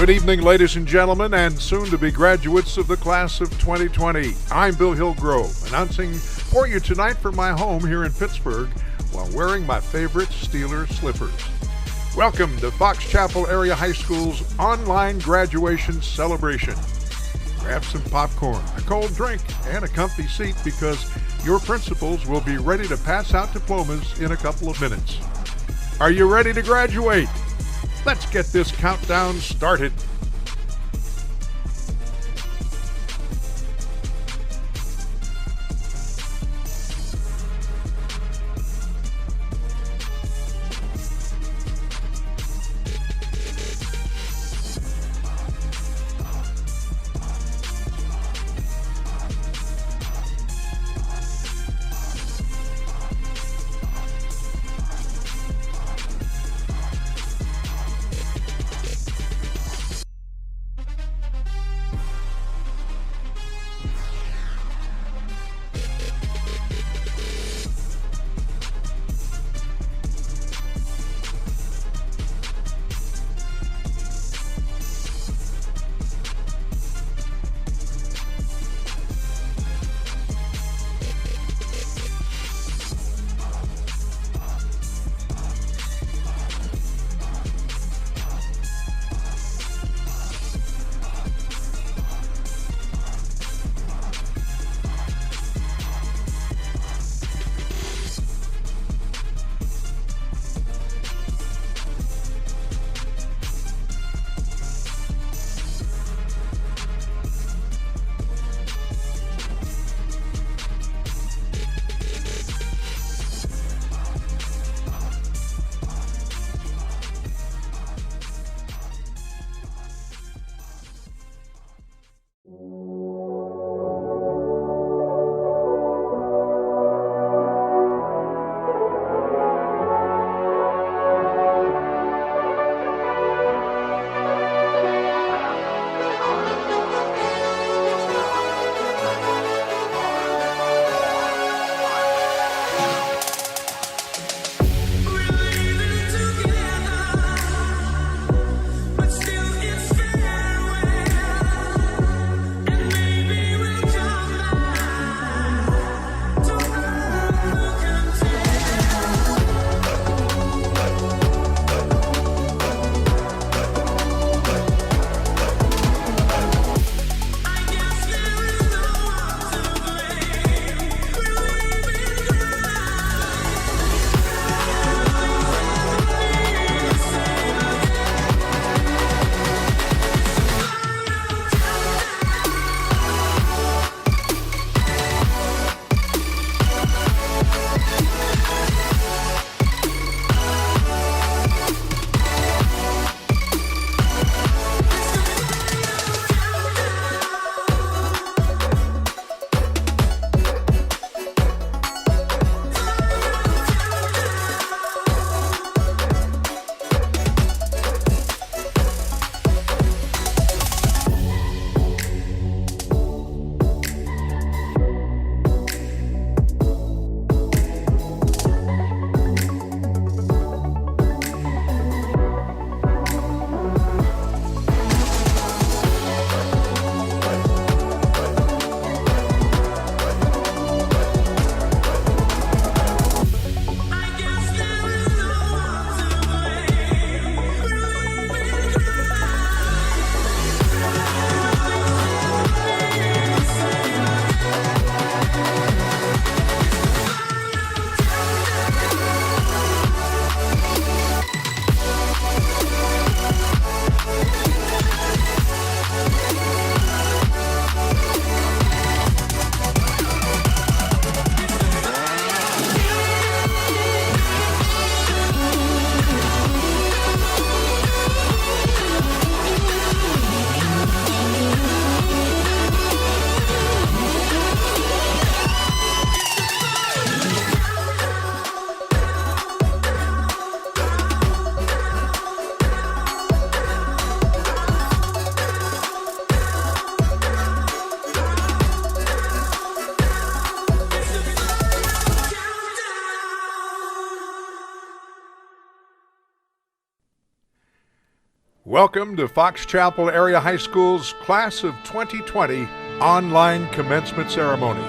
Good evening, ladies and gentlemen, and soon-to-be graduates of the class of 2020. I'm Bill Hillgrove, announcing for you tonight from my home here in Pittsburgh while wearing my favorite Steelers slippers. Welcome to Fox Chapel Area High School's online graduation celebration. Grab some popcorn, a cold drink, and a comfy seat because your principals will be ready to pass out diplomas in a couple of minutes. Are you ready to graduate? Let's get this countdown started. Welcome to Fox Chapel Area High School's Class of 2020 online commencement ceremony.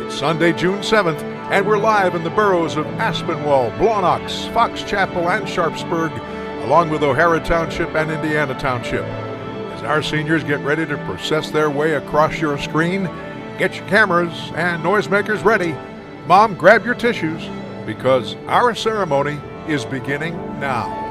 It's Sunday, June 7th, and we're live in the boroughs of Aspinwall, Blawnox, Fox Chapel, and Sharpsburg, along with O'Hara Township and Indiana Township. As our seniors get ready to process their way across your screen, get your cameras and noisemakers ready. Mom, grab your tissues, because our ceremony is beginning now.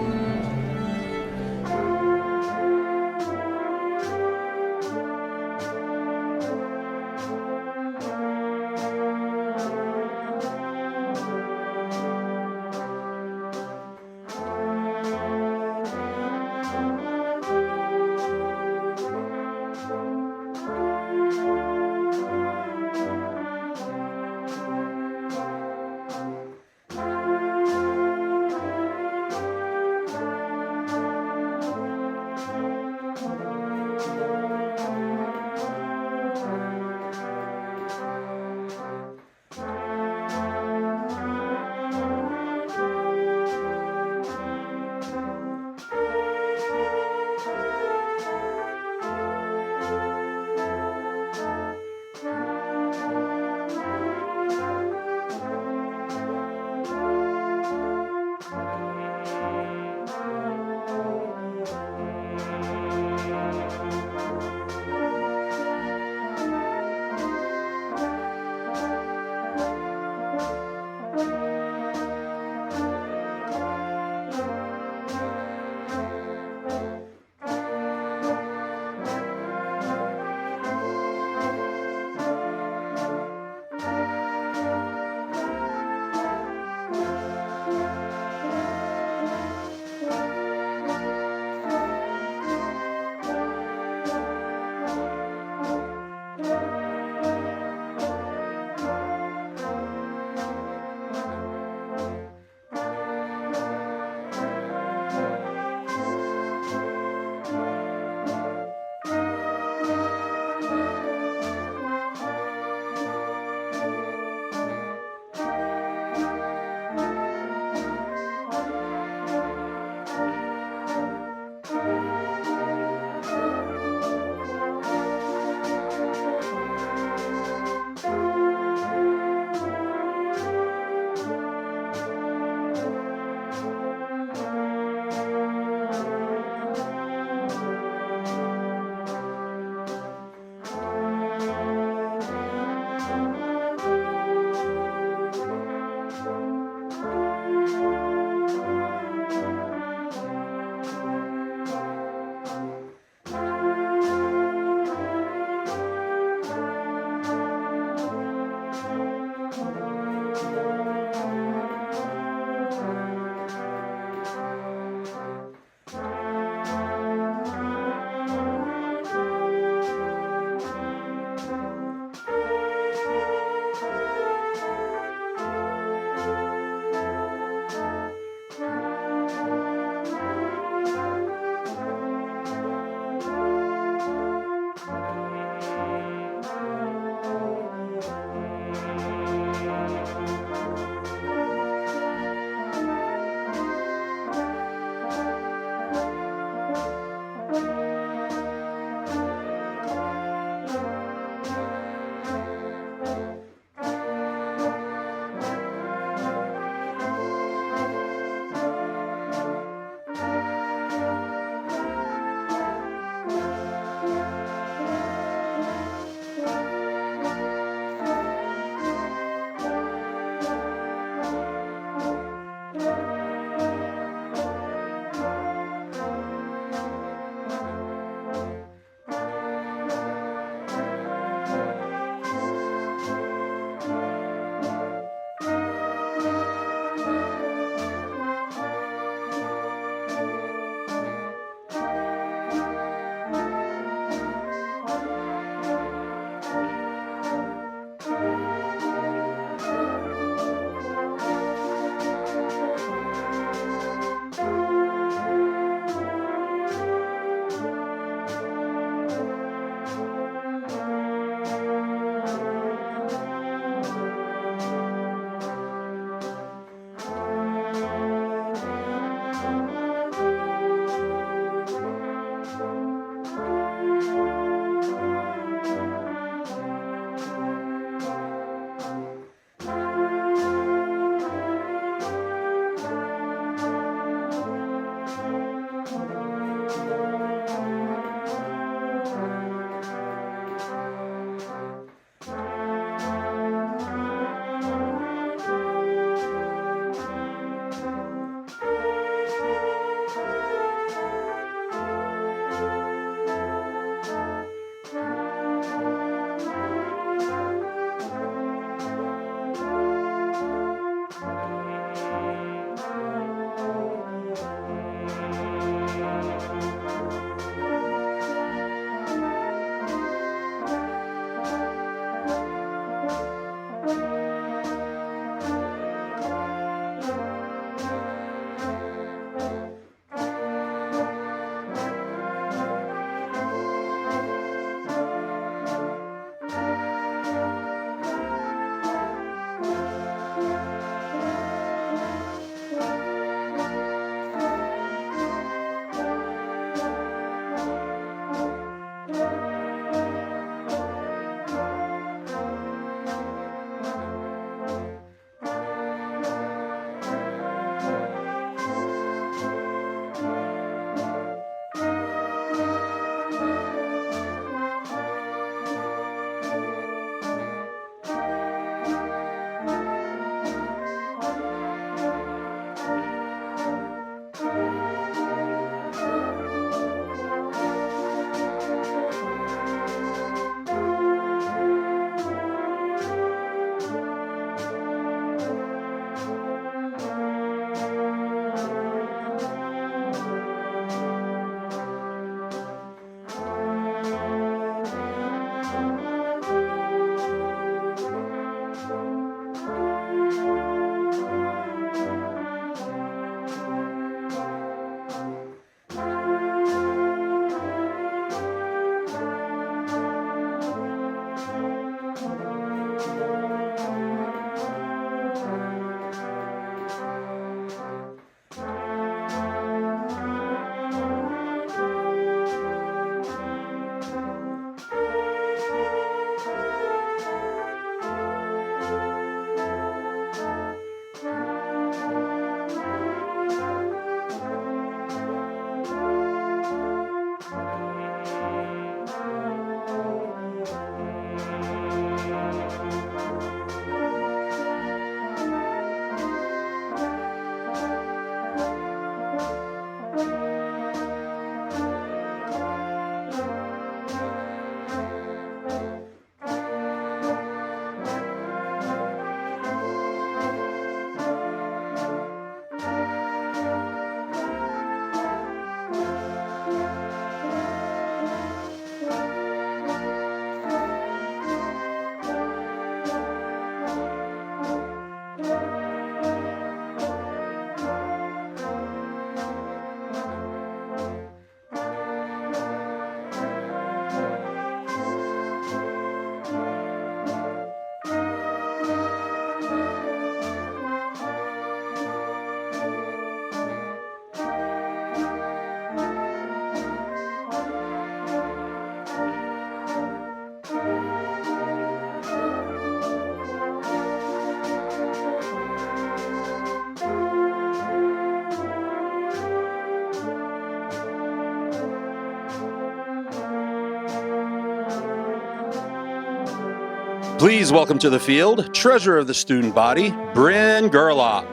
Please welcome to the field, treasurer of the student body, Bryn Gerlach.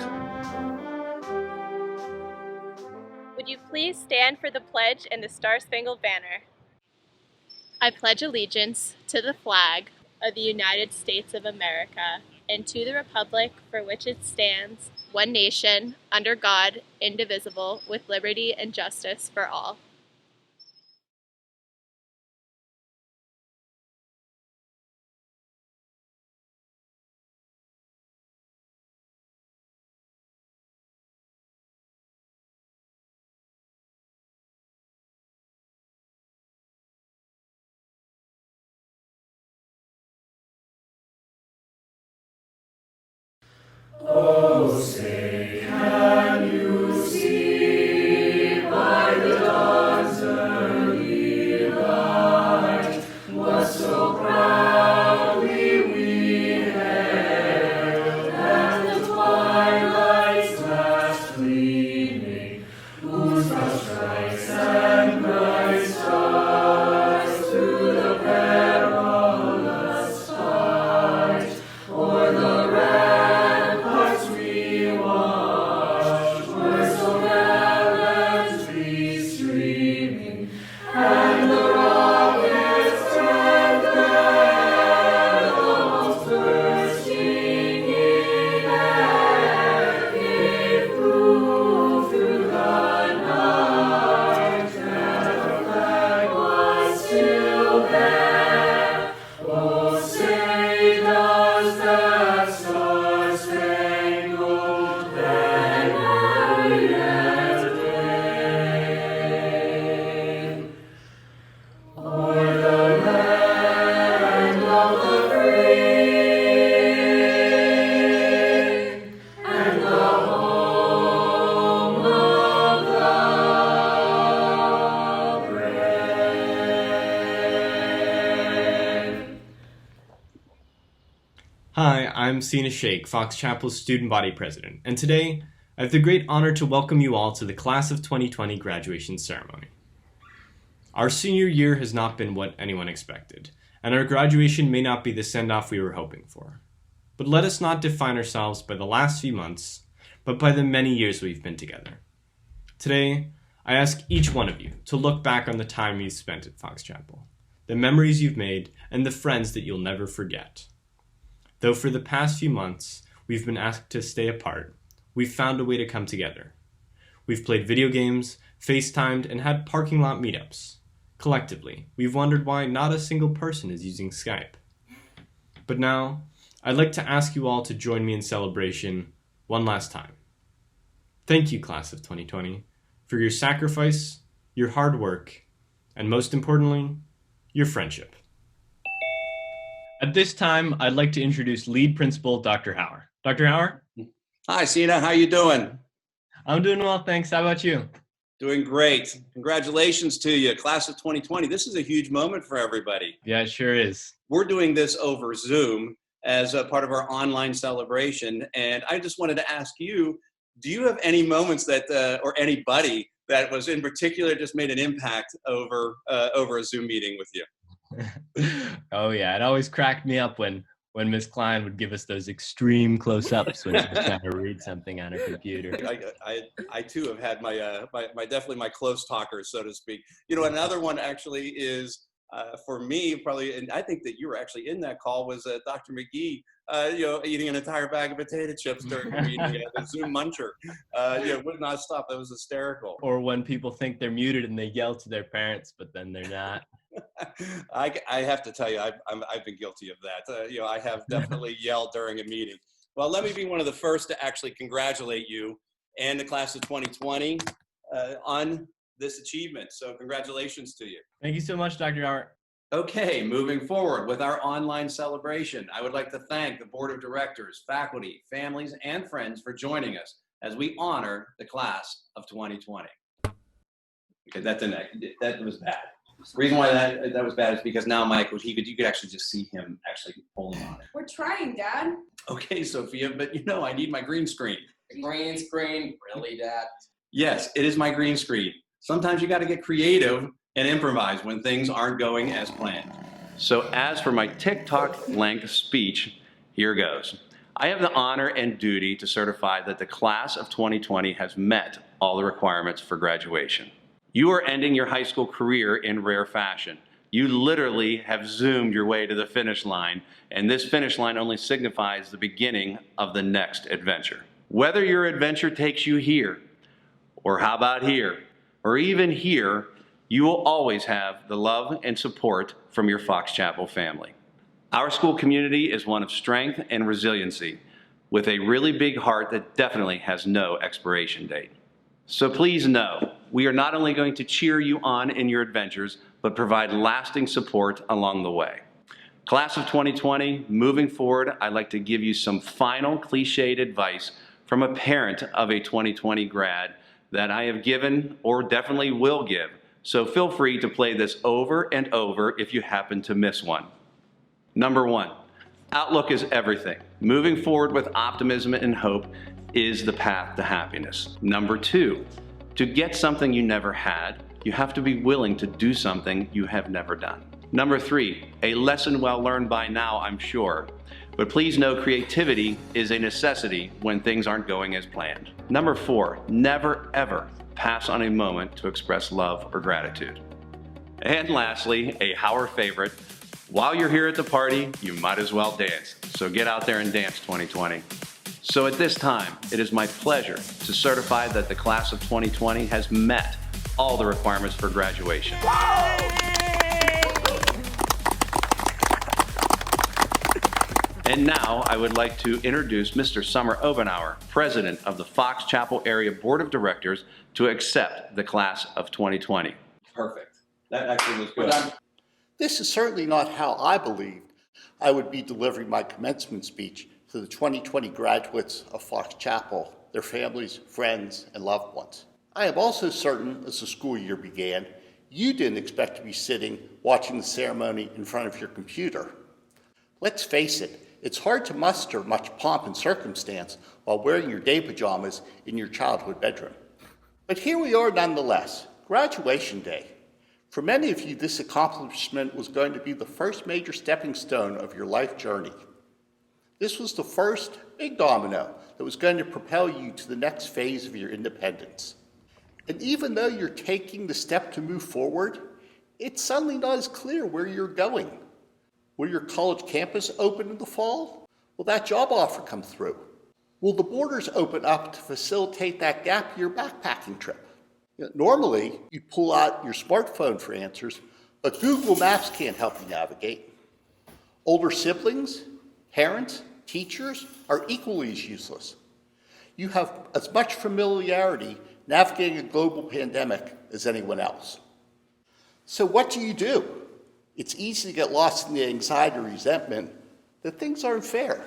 Would you please stand for the pledge and the Star-Spangled Banner? I pledge allegiance to the flag of the United States of America and to the republic for which it stands, one nation, under God, indivisible, with liberty and justice for all. Oh, say, can you see by the dawn's early light what so proudly we hailed at the twilight's last gleaming, whose broad stripes and bright stars through the perilous fight o'er the ramparts we watched were so gallantly streaming, and the rockets and bells bursting in air gave proof through the night that our flag was still there. Oh, say does that star-spangled banner yet wave o'er the land of the free and the home of the brave? Hi, I'm Sina Shaikh, Fox Chapel's student body president, and today I have the great honor to welcome you all to the Class of 2020 graduation ceremony. Our senior year has not been what anyone expected, and our graduation may not be the send-off we were hoping for. But let us not define ourselves by the last few months, but by the many years we've been together. Today, I ask each one of you to look back on the time you've spent at Fox Chapel, the memories you've made, and the friends that you'll never forget. Though for the past few months, we've been asked to stay apart, we've found a way to come together. We've played video games, FaceTimed, and had parking lot meetups. Collectively, we've wondered why not a single person is using Skype. But now, I'd like to ask you all to join me in celebration one last time. Thank you, Class of 2020, for your sacrifice, your hard work, and most importantly, your friendship. At this time, I'd like to introduce lead principal, Dr. Hauer. Dr. Hauer? Hi, Sina. How you doing? I'm doing well, thanks. How about you? Doing great. Congratulations to you, Class of 2020. This is a huge moment for everybody. Yeah, it sure is. We're doing this over Zoom as a part of our online celebration, and I just wanted to ask you, do you have any moments that, or anybody that was in particular just made an impact over a Zoom meeting with you? Oh yeah, it always cracked me up when Miss Klein would give us those extreme close-ups when she was trying to read something on her computer. I too have had my definitely my close talkers, so to speak. You know, another one actually is for me probably, and I think that you were actually in that call, was Dr. McGee. Eating an entire bag of potato chips during the meeting, the Zoom muncher. Would not stop. That was hysterical. Or when people think they're muted and they yell to their parents, but then they're not. I have to tell you, I've been guilty of that. I have definitely yelled during a meeting. Well, let me be one of the first to actually congratulate you and the Class of 2020 on this achievement. So congratulations to you. Thank you so much, Dr. Hauer. Okay, moving forward with our online celebration, I would like to thank the Board of Directors, faculty, families, and friends for joining us as we honor the Class of 2020. Okay, that was bad. The reason why that was bad is because now Michael, you could actually just see him actually pulling on it. We're trying, Dad. Okay, Sophia, but I need my green screen. Green screen, really, Dad? Yes, it is my green screen. Sometimes you got to get creative and improvise when things aren't going as planned. So as for my TikTok length speech, here goes. I have the honor and duty to certify that the class of 2020 has met all the requirements for graduation. You are ending your high school career in rare fashion. You literally have zoomed your way to the finish line, and this finish line only signifies the beginning of the next adventure. Whether your adventure takes you here, or how about here, or even here, you will always have the love and support from your Fox Chapel family. Our school community is one of strength and resiliency, with a really big heart that definitely has no expiration date. So please know, we are not only going to cheer you on in your adventures, but provide lasting support along the way. Class of 2020, moving forward, I'd like to give you some final cliched advice from a parent of a 2020 grad that I have given or definitely will give. So feel free to play this over and over if you happen to miss one. Number one, outlook is everything. Moving forward with optimism and hope is the path to happiness. Number two, to get something you never had, you have to be willing to do something you have never done. Number three, a lesson well learned by now, I'm sure. But please know creativity is a necessity when things aren't going as planned. Number four, never ever pass on a moment to express love or gratitude. And lastly, a Howard favorite, while you're here at the party, you might as well dance. So get out there and dance 2020. So at this time, it is my pleasure to certify that the class of 2020 has met all the requirements for graduation. And now I would like to introduce Mr. Summer Obernauer, President of the Fox Chapel Area Board of Directors, to accept the class of 2020. Perfect. That actually was good. This is certainly not how I believed I would be delivering my commencement speech to the 2020 graduates of Fox Chapel, their families, friends, and loved ones. I am also certain, as the school year began, you didn't expect to be sitting watching the ceremony in front of your computer. Let's face it, it's hard to muster much pomp and circumstance while wearing your day pajamas in your childhood bedroom. But here we are nonetheless, graduation day. For many of you, this accomplishment was going to be the first major stepping stone of your life journey. This was the first big domino that was going to propel you to the next phase of your independence. And even though you're taking the step to move forward, it's suddenly not as clear where you're going. Will your college campus open in the fall? Will that job offer come through? Will the borders open up to facilitate that gap year backpacking trip? Normally, you pull out your smartphone for answers, but Google Maps can't help you navigate. Older siblings, parents, teachers are equally as useless. You have as much familiarity navigating a global pandemic as anyone else. So what do? It's easy to get lost in the anxiety or resentment that things aren't fair.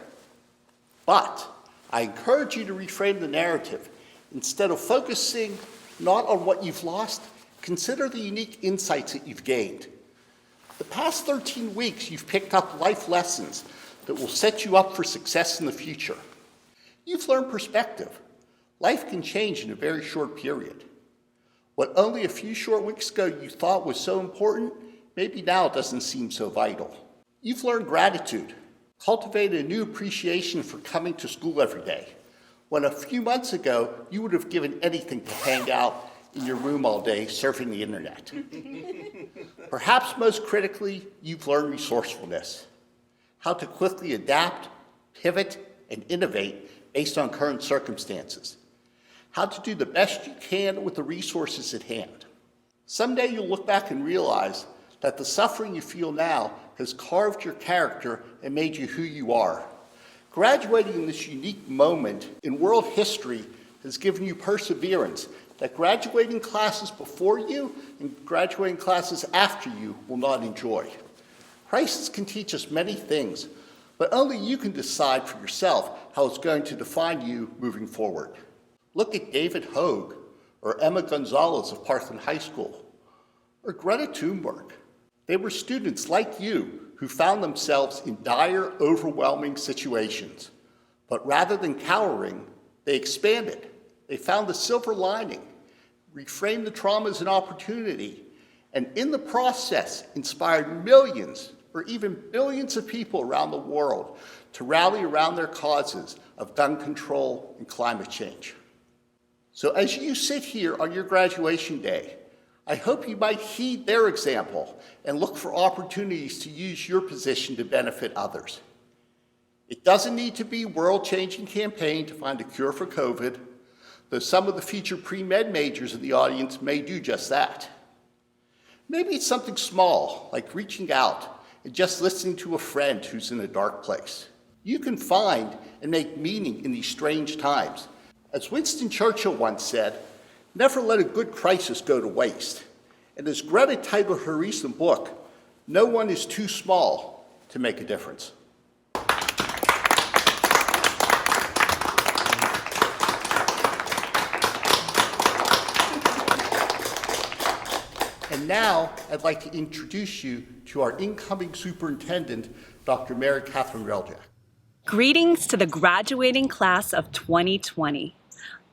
But I encourage you to reframe the narrative. Instead of focusing not on what you've lost, consider the unique insights that you've gained. The past 13 weeks, you've picked up life lessons that will set you up for success in the future. You've learned perspective. Life can change in a very short period. What only a few short weeks ago you thought was so important, maybe now it doesn't seem so vital. You've learned gratitude, cultivated a new appreciation for coming to school every day, when a few months ago you would have given anything to hang out in your room all day surfing the internet. Perhaps most critically, you've learned resourcefulness, how to quickly adapt, pivot, and innovate based on current circumstances, how to do the best you can with the resources at hand. Someday you'll look back and realize that the suffering you feel now has carved your character and made you who you are. Graduating in this unique moment in world history has given you perseverance that graduating classes before you and graduating classes after you will not enjoy. Crisis can teach us many things, but only you can decide for yourself how it's going to define you moving forward. Look at David Hogue or Emma Gonzalez of Parkland High School, or Greta Thunberg. They were students like you who found themselves in dire, overwhelming situations. But rather than cowering, they expanded. They found the silver lining, reframed the trauma as an opportunity, and in the process inspired millions or even billions of people around the world to rally around their causes of gun control and climate change. So as you sit here on your graduation day, I hope you might heed their example and look for opportunities to use your position to benefit others. It doesn't need to be a world-changing campaign to find a cure for COVID, though some of the future pre-med majors in the audience may do just that. Maybe it's something small, like reaching out and just listening to a friend who's in a dark place. You can find and make meaning in these strange times. As Winston Churchill once said, never let a good crisis go to waste. And as Greta titled her recent book, no one is too small to make a difference. And now I'd like to introduce you to our incoming superintendent, Dr. Mary Catherine Reljac. Greetings to the graduating class of 2020.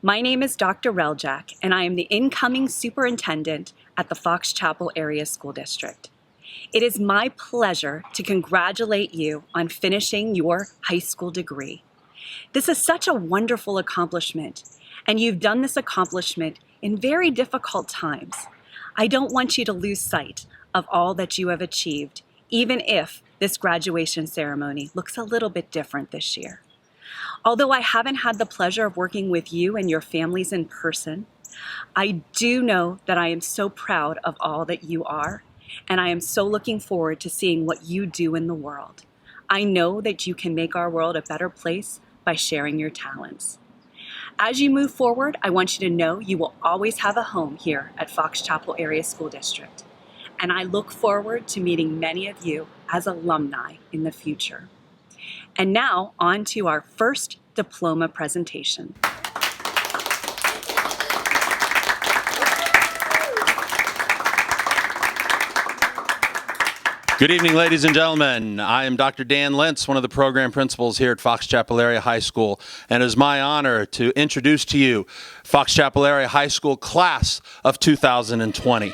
My name is Dr. Reljac, and I am the incoming superintendent at the Fox Chapel Area School District. It is my pleasure to congratulate you on finishing your high school degree. This is such a wonderful accomplishment, and you've done this accomplishment in very difficult times. I don't want you to lose sight of all that you have achieved, even if this graduation ceremony looks a little bit different this year. Although I haven't had the pleasure of working with you and your families in person, I do know that I am so proud of all that you are, and I am so looking forward to seeing what you do in the world. I know that you can make our world a better place by sharing your talents. As you move forward, I want you to know you will always have a home here at Fox Chapel Area School District, and I look forward to meeting many of you as alumni in the future. And now, on to our first diploma presentation. Good evening, ladies and gentlemen. I am Dr. Dan Lentz, one of the program principals here at Fox Chapel Area High School, and it is my honor to introduce to you Fox Chapel Area High School class of 2020.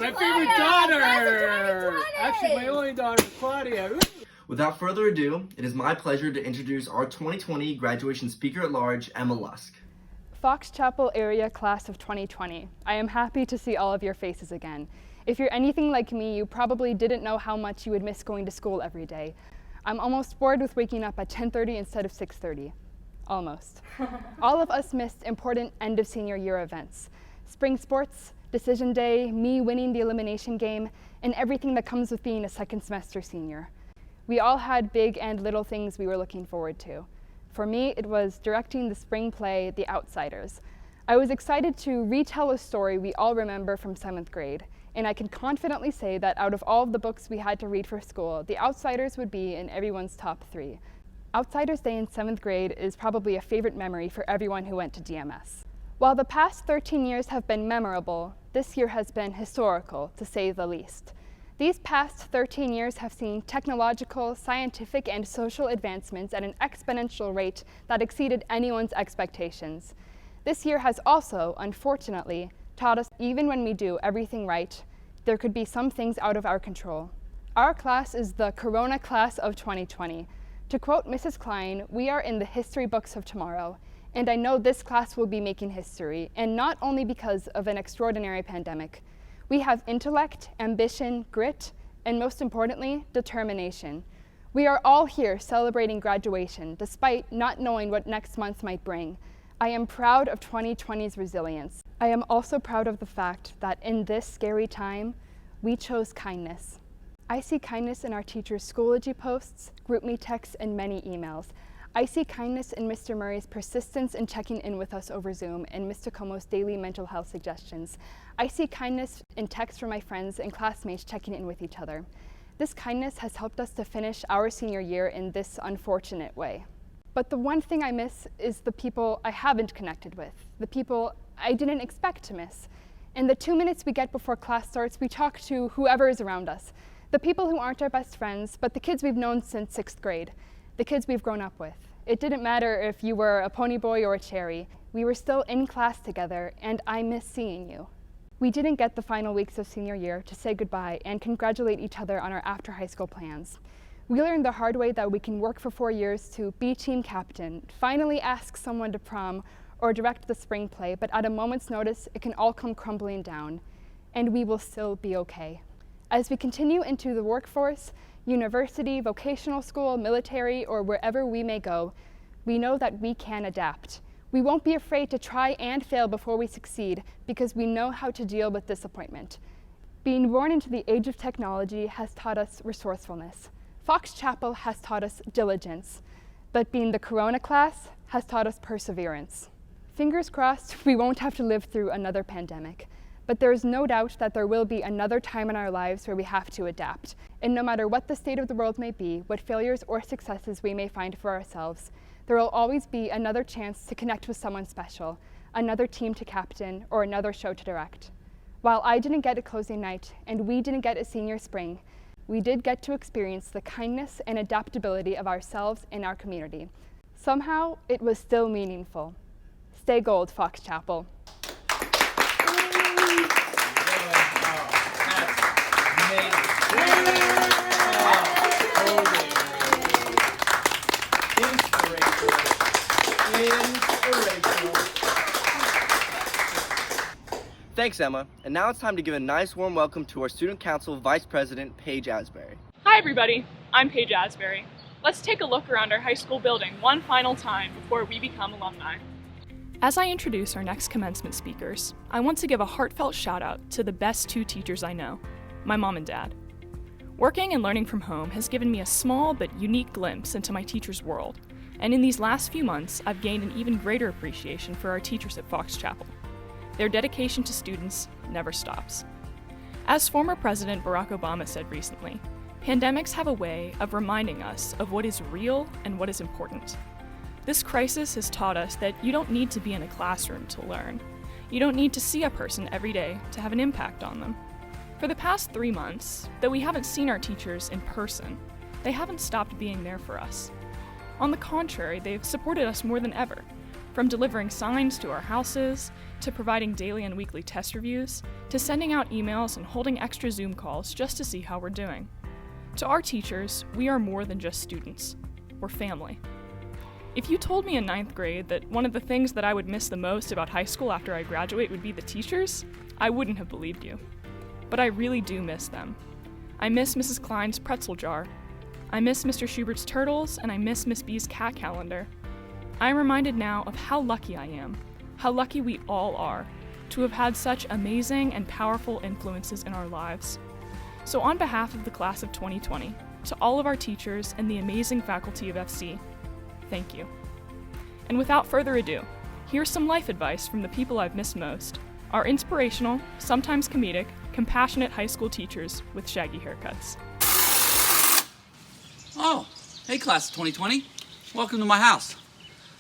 My favorite daughter! Actually, my only daughter, Claudia. Without further ado, it is my pleasure to introduce our 2020 graduation speaker at large, Emma Lusk. Fox Chapel Area Class of 2020. I am happy to see all of your faces again. If you're anything like me, you probably didn't know how much you would miss going to school every day. I'm almost bored with waking up at 10:30 instead of 6:30. Almost. All of us missed important end of senior year events. Spring sports, decision day, me winning the elimination game, and everything that comes with being a second semester senior. We all had big and little things we were looking forward to. For me, it was directing the spring play, The Outsiders. I was excited to retell a story we all remember from 7th grade, and I can confidently say that out of all of the books we had to read for school, The Outsiders would be in everyone's top 3. Outsiders Day in 7th grade is probably a favorite memory for everyone who went to DMS. While the past 13 years have been memorable, this year has been historical, to say the least. These past 13 years have seen technological, scientific, and social advancements at an exponential rate that exceeded anyone's expectations. This year has also, unfortunately, taught us even when we do everything right, there could be some things out of our control. Our class is the Corona Class of 2020. To quote Mrs. Klein, we are in the history books of tomorrow, and I know this class will be making history, and not only because of an extraordinary pandemic. We have intellect, ambition, grit, and most importantly, determination. We are all here celebrating graduation, despite not knowing what next month might bring. I am proud of 2020's resilience. I am also proud of the fact that in this scary time, we chose kindness. I see kindness in our teachers' Schoology posts, GroupMe texts, and many emails. I see kindness in Mr. Murray's persistence in checking in with us over Zoom and Mr. Como's daily mental health suggestions. I see kindness in texts from my friends and classmates checking in with each other. This kindness has helped us to finish our senior year in this unfortunate way. But the one thing I miss is the people I haven't connected with, the people I didn't expect to miss. In the 2 minutes we get before class starts, we talk to whoever is around us. The people who aren't our best friends, but the kids we've known since 6th grade, the kids we've grown up with. It didn't matter if you were a pony boy or a cherry. We were still in class together, and I miss seeing you. We didn't get the final weeks of senior year to say goodbye and congratulate each other on our after high school plans. We learned the hard way that we can work for 4 years to be team captain, finally ask someone to prom, or direct the spring play, but at a moment's notice, it can all come crumbling down, and we will still be okay. As we continue into the workforce, university, vocational school, military, or wherever we may go, we know that we can adapt. We won't be afraid to try and fail before we succeed because we know how to deal with disappointment. Being born into the age of technology has taught us resourcefulness. Fox Chapel has taught us diligence, but being the Corona class has taught us perseverance. Fingers crossed, we won't have to live through another pandemic. But there is no doubt that there will be another time in our lives where we have to adapt. And no matter what the state of the world may be, what failures or successes we may find for ourselves, there will always be another chance to connect with someone special, another team to captain, or another show to direct. While I didn't get a closing night, and we didn't get a senior spring, we did get to experience the kindness and adaptability of ourselves and our community. Somehow, it was still meaningful. Stay gold, Fox Chapel. Thanks, Emma. And now it's time to give a nice warm welcome to our Student Council Vice President, Paige Asbury. Hi everybody, I'm Paige Asbury. Let's take a look around our high school building one final time before we become alumni. As I introduce our next commencement speakers, I want to give a heartfelt shout out to the best 2 teachers I know, my mom and dad. Working and learning from home has given me a small but unique glimpse into my teachers' world, and in these last few months, I've gained an even greater appreciation for our teachers at Fox Chapel. Their dedication to students never stops. As former President Barack Obama said recently, pandemics have a way of reminding us of what is real and what is important. This crisis has taught us that you don't need to be in a classroom to learn. You don't need to see a person every day to have an impact on them. For the past 3 months, though we haven't seen our teachers in person, they haven't stopped being there for us. On the contrary, they've supported us more than ever, From delivering signs to our houses, to providing daily and weekly test reviews, to sending out emails and holding extra Zoom calls just to see how we're doing. To our teachers, we are more than just students. We're family. If you told me in 9th grade that one of the things that I would miss the most about high school after I graduate would be the teachers, I wouldn't have believed you. But I really do miss them. I miss Mrs. Klein's pretzel jar. I miss Mr. Schubert's turtles, and I miss Miss B's cat calendar. I am reminded now of how lucky I am, how lucky we all are, to have had such amazing and powerful influences in our lives. So on behalf of the class of 2020, to all of our teachers and the amazing faculty of FC, thank you. And without further ado, here's some life advice from the people I've missed most, our inspirational, sometimes comedic, compassionate high school teachers with shaggy haircuts. Oh, hey class of 2020. Welcome to my house.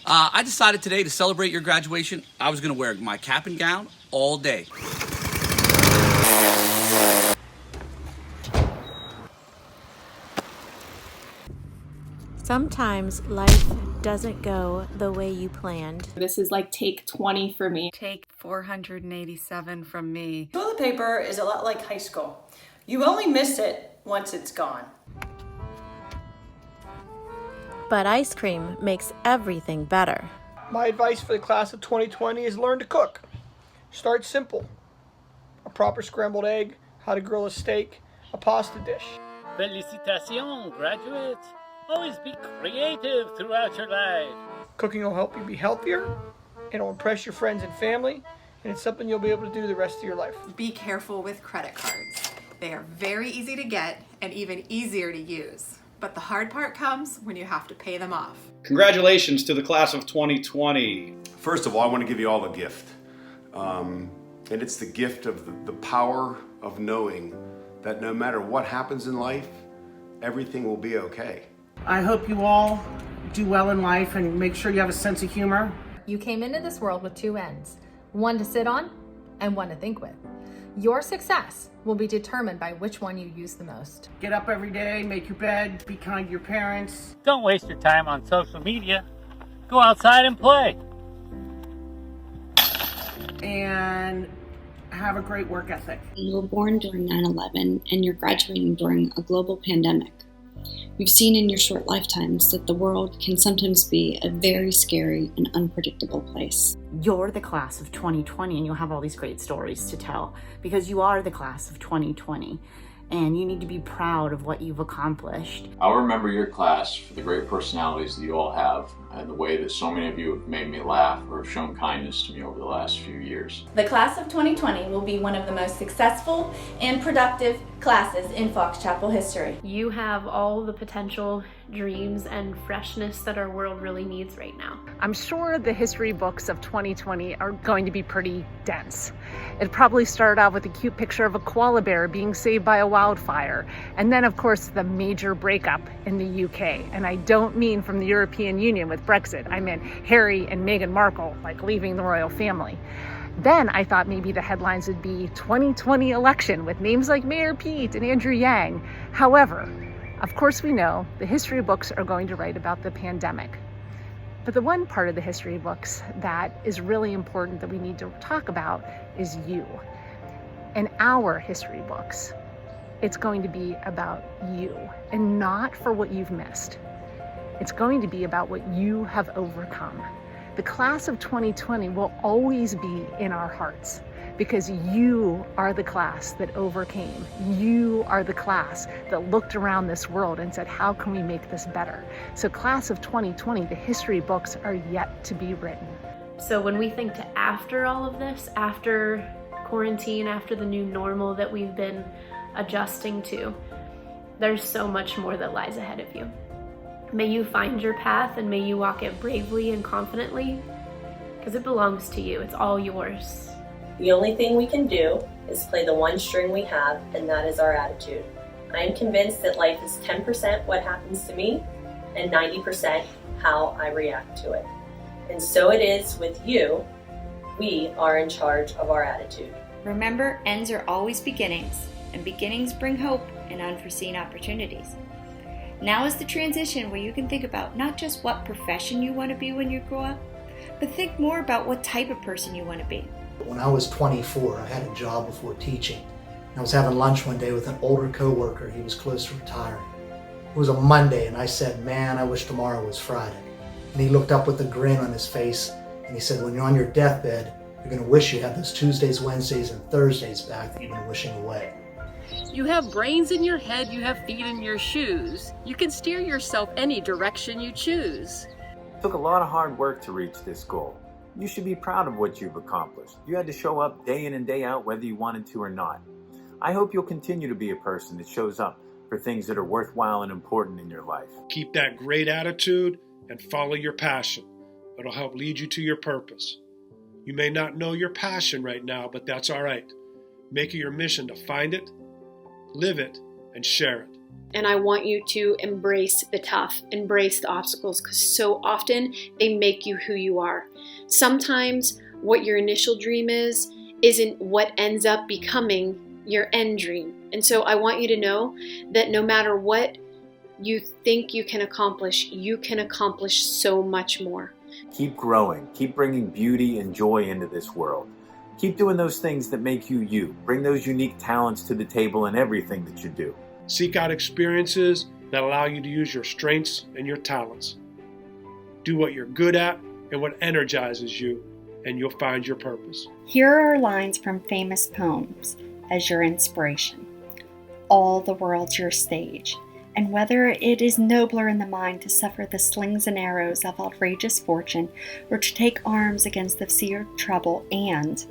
I decided today to celebrate your graduation, I was gonna wear my cap and gown all day. Sometimes life doesn't go the way you planned. This is like take 20 for me. Take 487 from me. Toilet paper is a lot like high school. You only miss it once it's gone. But ice cream makes everything better. My advice for the class of 2020 is learn to cook. Start simple. A proper scrambled egg, how to grill a steak, a pasta dish. Félicitations, graduates. Always be creative throughout your life. Cooking will help you be healthier, it'll impress your friends and family, and it's something you'll be able to do the rest of your life. Be careful with credit cards. They are very easy to get and even easier to use. But the hard part comes when you have to pay them off. Congratulations to the class of 2020. First of all, I want to give you all a gift. And it's the gift of the power of knowing that no matter what happens in life, everything will be okay. I hope you all do well in life and make sure you have a sense of humor. You came into this world with two ends, one to sit on and one to think with. Your success will be determined by which one you use the most. Get up every day, make your bed, be kind to your parents. Don't waste your time on social media. Go outside and play. And have a great work ethic. You were born during 9/11 and you're graduating during a global pandemic. You've seen in your short lifetimes that the world can sometimes be a very scary and unpredictable place. You're the class of 2020 and you'll have all these great stories to tell because you are the class of 2020 and you need to be proud of what you've accomplished. I'll remember your class for the great personalities that you all have and the way that so many of you have made me laugh or have shown kindness to me over the last few years. The class of 2020 will be one of the most successful and productive classes in Fox Chapel history. You have all the potential, dreams, and freshness that our world really needs right now. I'm sure the history books of 2020 are going to be pretty dense. It probably started out with a cute picture of a koala bear being saved by a wildfire. And then, of course, the major breakup in the UK. And I don't mean from the European Union with Brexit. I meant Harry and Meghan Markle, like leaving the royal family. Then I thought maybe the headlines would be 2020 election with names like Mayor Pete and Andrew Yang. However, of course we know the history books are going to write about the pandemic. But the one part of the history books that is really important that we need to talk about is you. In our history books, it's going to be about you and not for what you've missed. It's going to be about what you have overcome. The class of 2020 will always be in our hearts because you are the class that overcame. You are the class that looked around this world and said, how can we make this better? So class of 2020, the history books are yet to be written. So when we think to after all of this, after quarantine, after the new normal that we've been adjusting to, there's so much more that lies ahead of you. May you find your path and may you walk it bravely and confidently because it belongs to you. It's all yours. The only thing we can do is play the one string we have, and that is our attitude. I am convinced that life is 10% what happens to me and 90% how I react to it. And so it is with you. We are in charge of our attitude. Remember, ends are always beginnings, and beginnings bring hope and unforeseen opportunities. Now is the transition where you can think about not just what profession you want to be when you grow up, but think more about what type of person you want to be. When I was 24, I had a job before teaching. I was having lunch one day with an older coworker. He was close to retiring. It was a Monday, and I said, "Man, I wish tomorrow was Friday." And he looked up with a grin on his face, and he said, "When you're on your deathbed, you're going to wish you had those Tuesdays, Wednesdays, and Thursdays back that you've been wishing away." You have brains in your head, you have feet in your shoes. You can steer yourself any direction you choose. It took a lot of hard work to reach this goal. You should be proud of what you've accomplished. You had to show up day in and day out whether you wanted to or not. I hope you'll continue to be a person that shows up for things that are worthwhile and important in your life. Keep that great attitude and follow your passion. It'll help lead you to your purpose. You may not know your passion right now, but that's all right. Make it your mission to find it, live it, and share it. And I want you to embrace the tough, embrace the obstacles, because so often they make you who you are. Sometimes what your initial dream isn't what ends up becoming your end dream. And so I want you to know that no matter what you think you can accomplish so much more. Keep growing. Keep bringing beauty and joy into this world. Keep doing those things that make you you. Bring those unique talents to the table in everything that you do. Seek out experiences that allow you to use your strengths and your talents. Do what you're good at and what energizes you, and you'll find your purpose. Here are lines from famous poems as your inspiration. All the world's your stage, and whether it is nobler in the mind to suffer the slings and arrows of outrageous fortune, or to take arms against the sea of trouble, and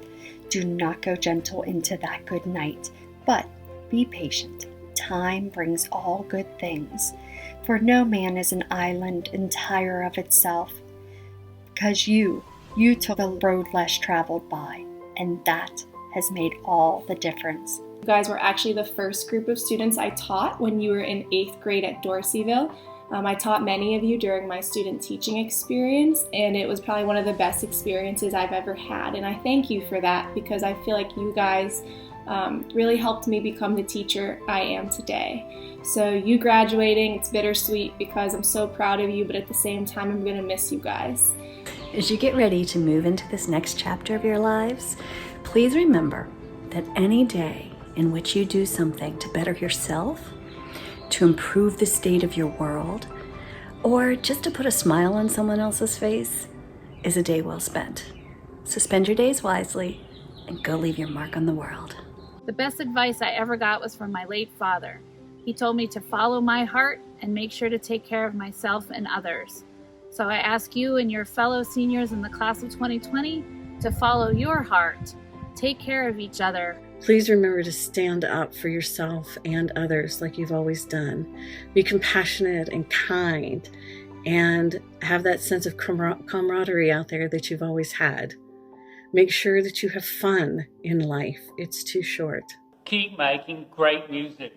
do not go gentle into that good night, but be patient. Time brings all good things, for no man is an island entire of itself, because you took a road less traveled by, and that has made all the difference. You guys were actually the first group of students I taught when you were in 8th grade at Dorseyville. I taught many of you during my student teaching experience, and it was probably one of the best experiences I've ever had. And I thank you for that, because I feel like you guys really helped me become the teacher I am today. So you graduating, it's bittersweet because I'm so proud of you, but at the same time, I'm going to miss you guys. As you get ready to move into this next chapter of your lives, please remember that any day in which you do something to better yourself, to improve the state of your world, or just to put a smile on someone else's face is a day well spent. So spend your days wisely and go leave your mark on the world. The best advice I ever got was from my late father. He told me to follow my heart and make sure to take care of myself and others. So I ask you and your fellow seniors in the class of 2020 to follow your heart. Take care of each other. Please remember to stand up for yourself and others like you've always done. Be compassionate and kind, and have that sense of camaraderie out there that you've always had. Make sure that you have fun in life. It's too short. Keep making great music.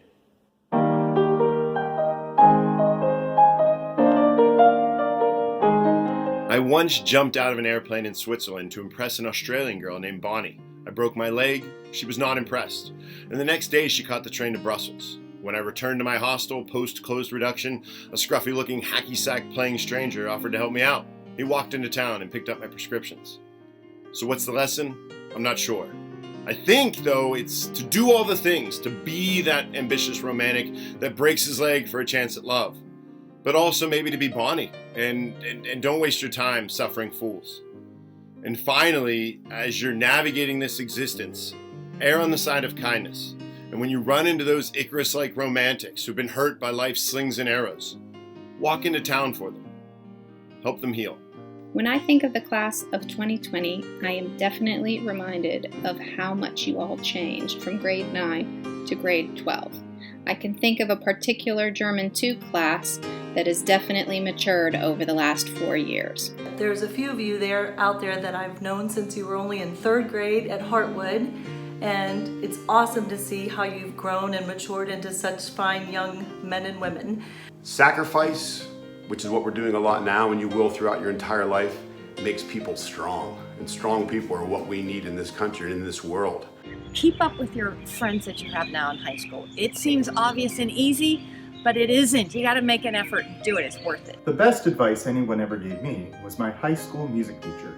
I once jumped out of an airplane in Switzerland to impress an Australian girl named Bonnie. I broke my leg. She was not impressed. And the next day she caught the train to Brussels. When I returned to my hostel post-closed reduction, a scruffy-looking hacky-sack playing stranger offered to help me out. He walked into town and picked up my prescriptions. So what's the lesson? I'm not sure. I think, though, it's to do all the things, to be that ambitious romantic that breaks his leg for a chance at love. But also maybe to be Bonnie, and don't waste your time suffering fools. And finally, as you're navigating this existence, err on the side of kindness. And when you run into those Icarus-like romantics who've been hurt by life's slings and arrows, walk into town for them. Help them heal. When I think of the class of 2020, I am definitely reminded of how much you all changed from grade 9 to grade 12. I can think of a particular German 2 class that has definitely matured over the last 4 years. There's a few of you out there that I've known since you were only in 3rd grade at Hartwood, and it's awesome to see how you've grown and matured into such fine young men and women. Sacrifice, which is what we're doing a lot now and you will throughout your entire life, makes people strong. And strong people are what we need in this country and in this world. Keep up with your friends that you have now in high school. It seems obvious and easy, but it isn't. You got to make an effort and do it. It's worth it. The best advice anyone ever gave me was my high school music teacher.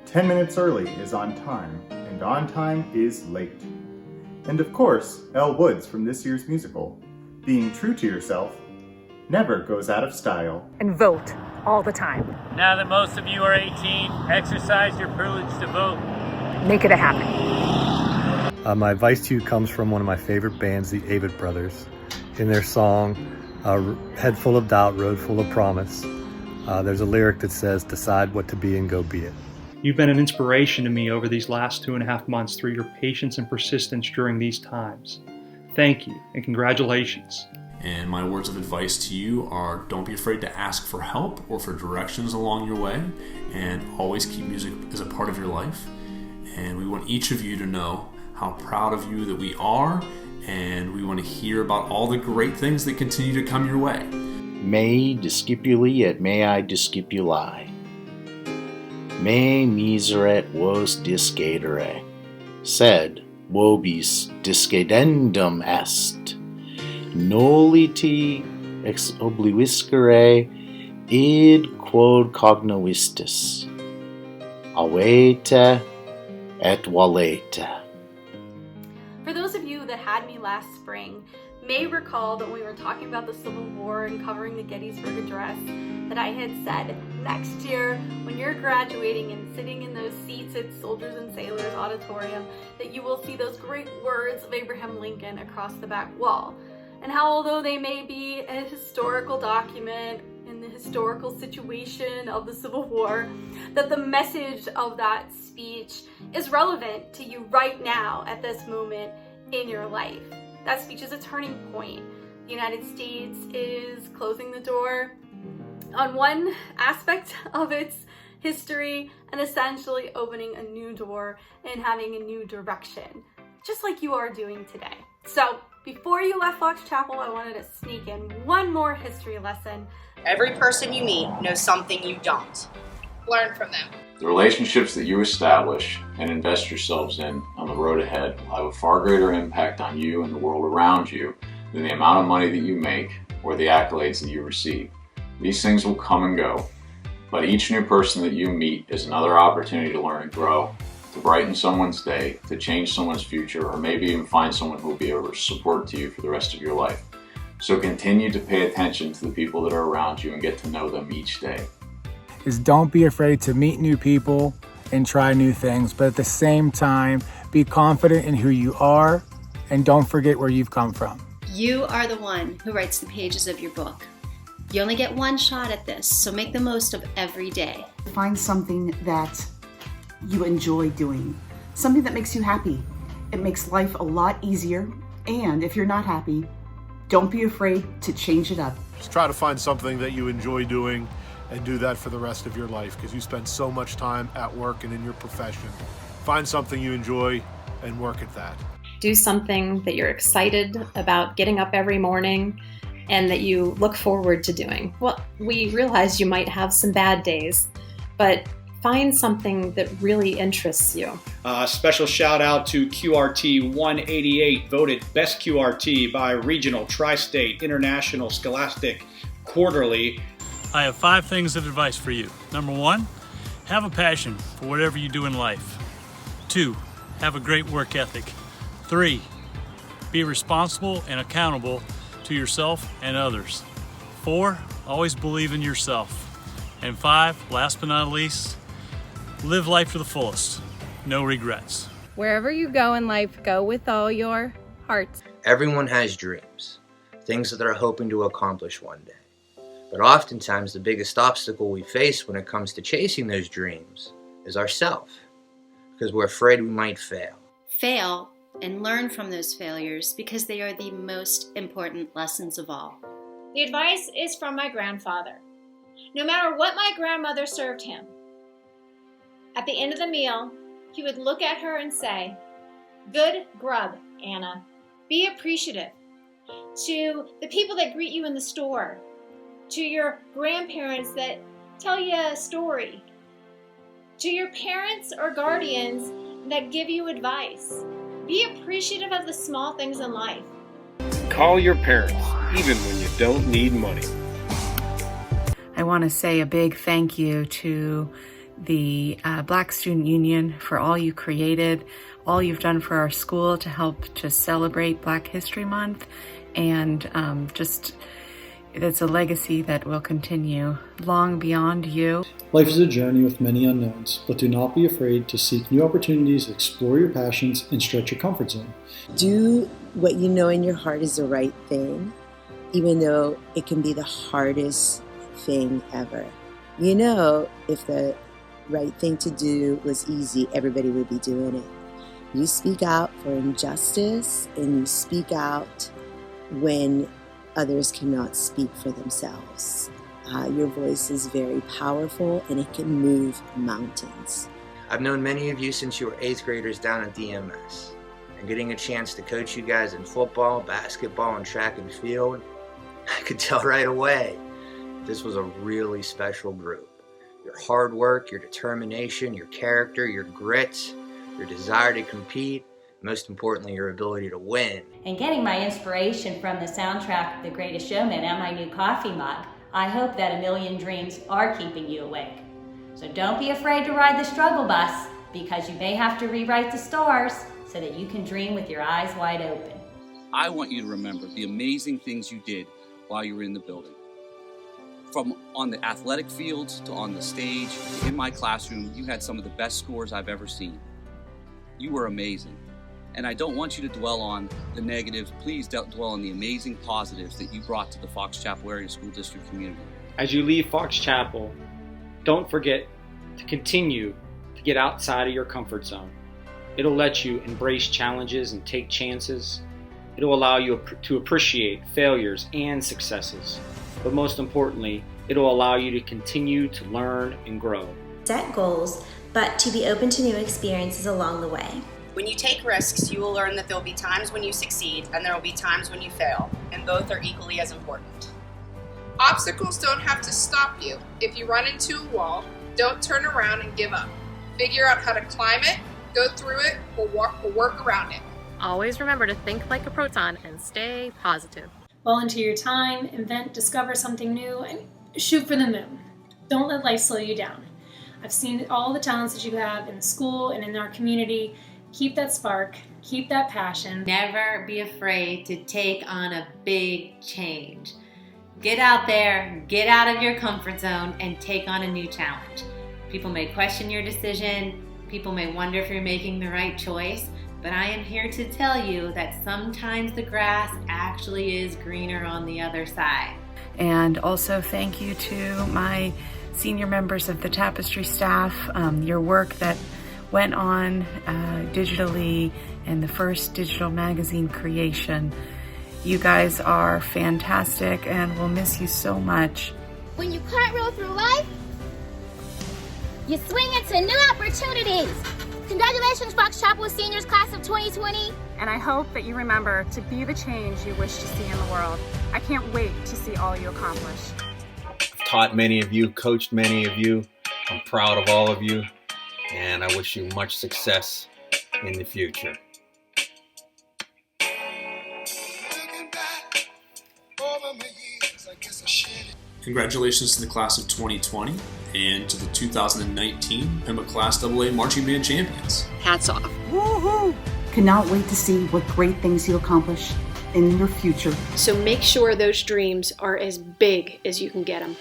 10 minutes early is on time, and on time is late. And of course, Elle Woods from this year's musical. Being true to yourself never goes out of style. And vote all the time. Now that most of you are 18, exercise your privilege to vote. Make it a habit. My advice to you comes from one of my favorite bands, the Avett Brothers. In their song, Head Full of Doubt, Road Full of Promise, there's a lyric that says, decide what to be and go be it. You've been an inspiration to me over these last 2.5 months through your patience and persistence during these times. Thank you and congratulations. And my words of advice to you are, don't be afraid to ask for help or for directions along your way, and always keep music as a part of your life. And we want each of you to know how proud of you that we are, and we want to hear about all the great things that continue to come your way. Me discipuli et mei discipuli. Me miseret vos discedere. Sed vobis discedendum est. Noliti ex obliviscere id quod cognovistis. Avete et valete. For those of you that had me last spring may recall that when we were talking about the Civil War and covering the Gettysburg Address, that I had said next year when you're graduating and sitting in those seats at Soldiers and Sailors Auditorium, that you will see those great words of Abraham Lincoln across the back wall. And how although they may be a historical document in the historical situation of the Civil War, that the message of that speech is relevant to you right now at this moment in your life. That speech is a turning point. The United States is closing the door on one aspect of its history and essentially opening a new door and having a new direction, just like you are doing today. So before you left Fox Chapel, I wanted to sneak in one more history lesson. Every person you meet knows something you don't. Learn from them. The relationships that you establish and invest yourselves in on the road ahead will have a far greater impact on you and the world around you than the amount of money that you make or the accolades that you receive. These things will come and go, but each new person that you meet is another opportunity to learn and grow, to brighten someone's day, to change someone's future, or maybe even find someone who will be a support to you for the rest of your life. So continue to pay attention to the people that are around you and get to know them each day. Is don't be afraid to meet new people and try new things, but at the same time, be confident in who you are and don't forget where you've come from. You are the one who writes the pages of your book. You only get one shot at this, so make the most of every day. Find something that you enjoy doing, something that makes you happy. It makes life a lot easier, and if you're not happy, don't be afraid to change it up. Just try to find something that you enjoy doing and do that for the rest of your life, because you spend so much time at work and in your profession. Find something you enjoy and work at that. Do something that you're excited about getting up every morning and that you look forward to doing. Well, we realize you might have some bad days, but find something that really interests you. Special shout out to QRT 188, voted Best QRT by Regional, Tri-State, International, Scholastic, Quarterly. I have 5 things of advice for you. Number 1, have a passion for whatever you do in life. 2, have a great work ethic. 3, be responsible and accountable to yourself and others. 4, always believe in yourself. And 5, last but not least, live life to the fullest. No regrets. Wherever you go in life, go with all your heart. Everyone has dreams, things that they're hoping to accomplish one day. But oftentimes the biggest obstacle we face when it comes to chasing those dreams is ourselves, because we're afraid we might fail. Fail and learn from those failures because they are the most important lessons of all. The advice is from my grandfather. No matter what my grandmother served him, at the end of the meal, he would look at her and say, "Good grub, Anna." Be appreciative to the people that greet you in the store, to your grandparents that tell you a story, to your parents or guardians that give you advice. Be appreciative of the small things in life. Call your parents, even when you don't need money. I want to say a big thank you to the Black Student Union for all you created, all you've done for our school to help to celebrate Black History Month, and it's a legacy that will continue long beyond you. Life is a journey with many unknowns, but do not be afraid to seek new opportunities, explore your passions, and stretch your comfort zone. Do what you know in your heart is the right thing, even though it can be the hardest thing ever. You know, if the right thing to do was easy, everybody would be doing it. You speak out for injustice, and you speak out when others cannot speak for themselves. Your voice is very powerful, and it can move mountains. I've known many of you since you were 8th graders down at DMS, and getting a chance to coach you guys in football, basketball, and track and field, I could tell right away this was a really special group. Your hard work, your determination, your character, your grit, your desire to compete, most importantly, your ability to win. And getting my inspiration from the soundtrack of The Greatest Showman and my new coffee mug, I hope that a million dreams are keeping you awake. So don't be afraid to ride the struggle bus, because you may have to rewrite the stars so that you can dream with your eyes wide open. I want you to remember the amazing things you did while you were in the building. From on the athletic fields to on the stage, to in my classroom, you had some of the best scores I've ever seen. You were amazing. And I don't want you to dwell on the negatives. Please don't dwell on the amazing positives that you brought to the Fox Chapel Area School District community. As you leave Fox Chapel, don't forget to continue to get outside of your comfort zone. It'll let you embrace challenges and take chances. It'll allow you to appreciate failures and successes. But most importantly, it'll allow you to continue to learn and grow. Set goals, but to be open to new experiences along the way. When you take risks, you will learn that there will be times when you succeed and there will be times when you fail, and both are equally as important. Obstacles don't have to stop you. If you run into a wall, don't turn around and give up. Figure out how to climb it, go through it, or work around it. Always remember to think like a proton and stay positive. Volunteer your time, invent, discover something new, and shoot for the moon. Don't let life slow you down. I've seen all the talents that you have in the school and in our community. Keep that spark, keep that passion. Never be afraid to take on a big change. Get out there, get out of your comfort zone, and take on a new challenge. People may question your decision, people may wonder if you're making the right choice, but I am here to tell you that sometimes the grass actually is greener on the other side. And also thank you to my senior members of the Tapestry staff, your work that went on digitally and the first digital magazine creation. You guys are fantastic and we'll miss you so much. When you cartwheel through life, you swing into new opportunities. Congratulations, Fox Chapel Seniors Class of 2020. And I hope that you remember to be the change you wish to see in the world. I can't wait to see all you accomplish. I've taught many of you, coached many of you. I'm proud of all of you, and I wish you much success in the future. Congratulations to the class of 2020 and to the 2019 Pembroke Class AA Marching Band Champions. Hats off. Woohoo! Cannot wait to see what great things you accomplish in your future. So make sure those dreams are as big as you can get them.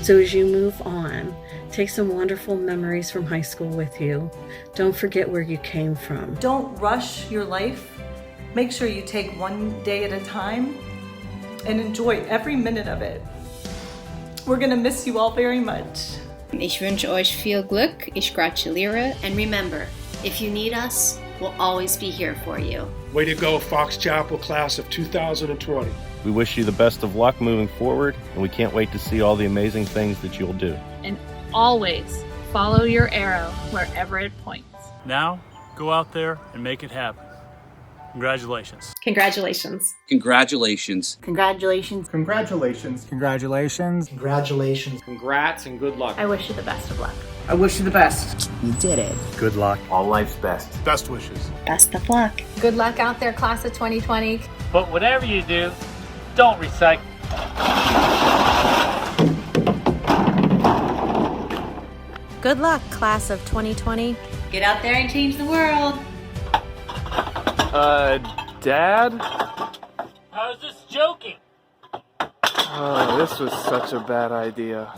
So as you move on, take some wonderful memories from high school with you. Don't forget where you came from. Don't rush your life. Make sure you take one day at a time and enjoy every minute of it. We're gonna miss you all very much. Ich wünsche euch viel Glück, ich gratuliere, and remember, if you need us, we'll always be here for you. Way to go, Fox Chapel Class of 2020. We wish you the best of luck moving forward, and we can't wait to see all the amazing things that you'll do. And always follow your arrow wherever it points. Now, go out there and make it happen. Congratulations. Congratulations. Congratulations. Congratulations. Congratulations. Congratulations. Congratulations. Congrats and good luck. I wish you the best of luck. I wish you the best. You did it. Good luck. All life's best. Best wishes. Best of luck. Good luck out there, Class of 2020. But whatever you do, Don't recycle. Good luck, class of 2020. Get out there and change the world. Dad? I was just joking. Oh, this was such a bad idea.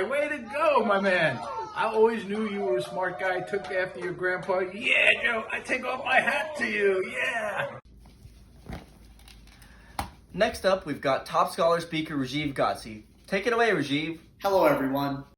Way to go, my man. I always knew you were a smart guy, took after your grandpa. Yeah, Joe, I take off my hat to you, yeah. Next up, we've got top scholar speaker Rajiv Gatsi. Take it away, Rajiv. Hello, everyone.